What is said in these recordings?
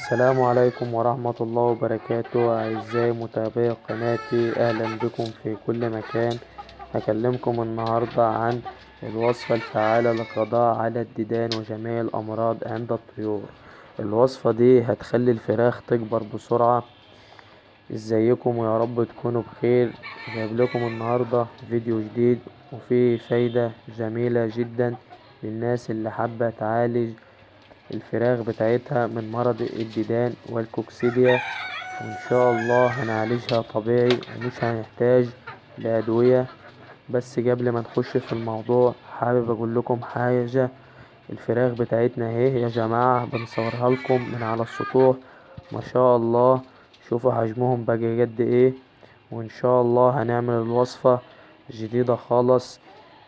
السلام عليكم ورحمة الله وبركاته. أعزائي متابعي قناتي، أهلا بكم في كل مكان. هكلمكم النهاردة عن الوصفة الفعالة للقضاء على الديدان وجميع الأمراض عند الطيور. الوصفة دي هتخلي الفراخ تكبر بسرعة. ازيكم ويا رب تكونوا بخير. جايب لكم النهاردة فيديو جديد وفيه فايدة جميلة جدا للناس اللي حابة تعالج الفراخ بتاعتها من مرض الديدان والكوكسيديا، وان شاء الله هنعالجها طبيعي ومش هنحتاج لأدوية. بس قبل ما نخش في الموضوع حابب اقول لكم حاجة. الفراخ بتاعتنا اهي يا جماعة، بنصورها لكم من على السطوح. ما شاء الله، شوفوا حجمهم بقى قد ايه. وان شاء الله هنعمل الوصفة جديدة خالص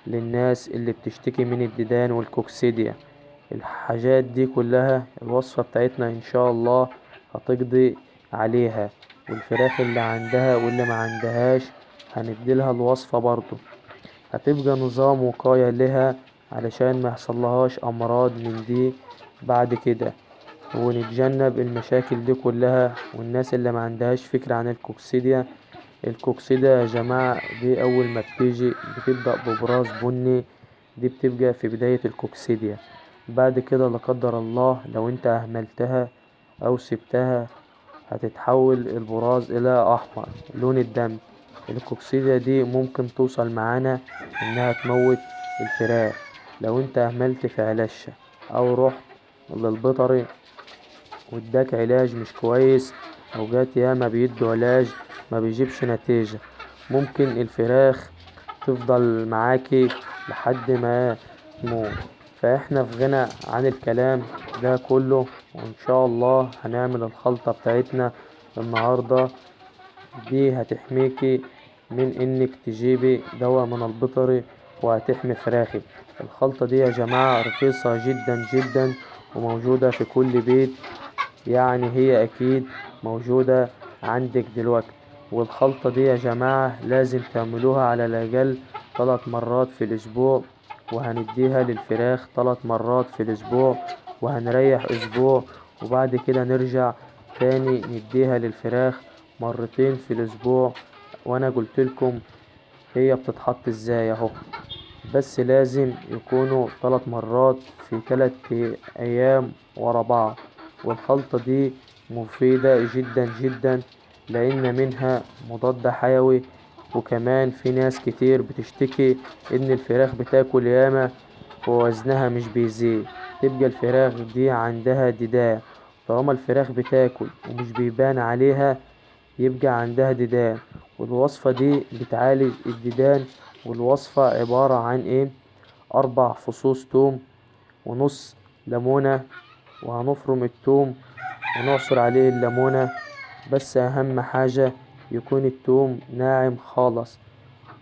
للناس اللي بتشتكي من الديدان والكوكسيديا. الحاجات دي كلها الوصفة بتاعتنا ان شاء الله هتقضي عليها، والفراخ اللي عندها واللي ما عندهاش هنديلها الوصفة برضو. هتبقى نظام وقاية لها علشان ما يحصلهاش امراض من دي بعد كده، ونتجنب المشاكل دي كلها. والناس اللي ما عندهاش فكرة عن الكوكسيديا، الكوكسيديا يا جماعة دي اول ما بتيجي بتبدأ ببراز بني. دي بتبقى في بداية الكوكسيديا. بعد كده لا قدر الله لو انت اهملتها او سبتها هتتحول البراز الى احمر لون الدم. الكوكسيديا دي ممكن توصل معانا انها تموت الفراخ لو انت اهملت في علاجها، او رحت للبيطري واداك علاج مش كويس. اوقات ياما بيدوا علاج ما بيجيبش نتيجة، ممكن الفراخ تفضل معاكي لحد ما تموت. فاحنا في غنى عن الكلام ده كله، وان شاء الله هنعمل الخلطة بتاعتنا النهاردة. دي هتحميكي من انك تجيبي دواء من البيطري، وهتحمي فراخك. الخلطة دي يا جماعة رخيصة جدا جدا وموجودة في كل بيت، يعني هي اكيد موجودة عندك دلوقتي. والخلطة دي يا جماعة لازم تعملوها على الاقل 3 مرات في الاسبوع، وهنديها للفراخ 3 مرات في الاسبوع، وهنريح اسبوع، وبعد كده نرجع تاني نديها للفراخ مرتين في الاسبوع. وانا قلتلكم هي بتتحط ازاي اهو. بس لازم يكونوا 3 مرات في 3 ايام ورا بعض. والخلطة دي مفيدة جدا جدا لان منها مضاد حيوي. وكمان في ناس كتير بتشتكي ان الفراخ بتاكل ياما ووزنها مش بيزيد، تبقى الفراخ دي عندها ديدان. طالما الفراخ بتاكل ومش بيبان عليها يبقى عندها ديدان. والوصفة دي بتعالج الديدان. والوصفة عبارة عن ايه؟ 4 فصوص توم ونص ليمونة، وهنفرم التوم ونعصر عليه الليمونة. بس اهم حاجة يكون التوم ناعم خالص.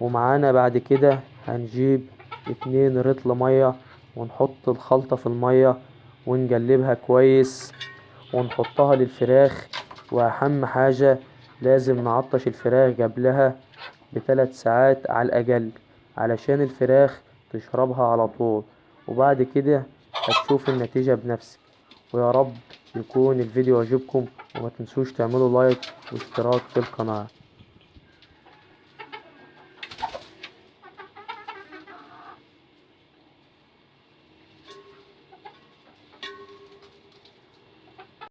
ومعانا بعد كده هنجيب 2 رطل مية ونحط الخلطة في المية ونقلبها كويس ونحطها للفراخ. واهم حاجة لازم نعطش الفراخ قبلها ب3 ساعات على الاقل علشان الفراخ تشربها على طول. وبعد كده هتشوف النتيجة بنفسك. ويا رب يكون الفيديو عجبكم، وما تنسوش تعملوا لايك واشتراك في القناة.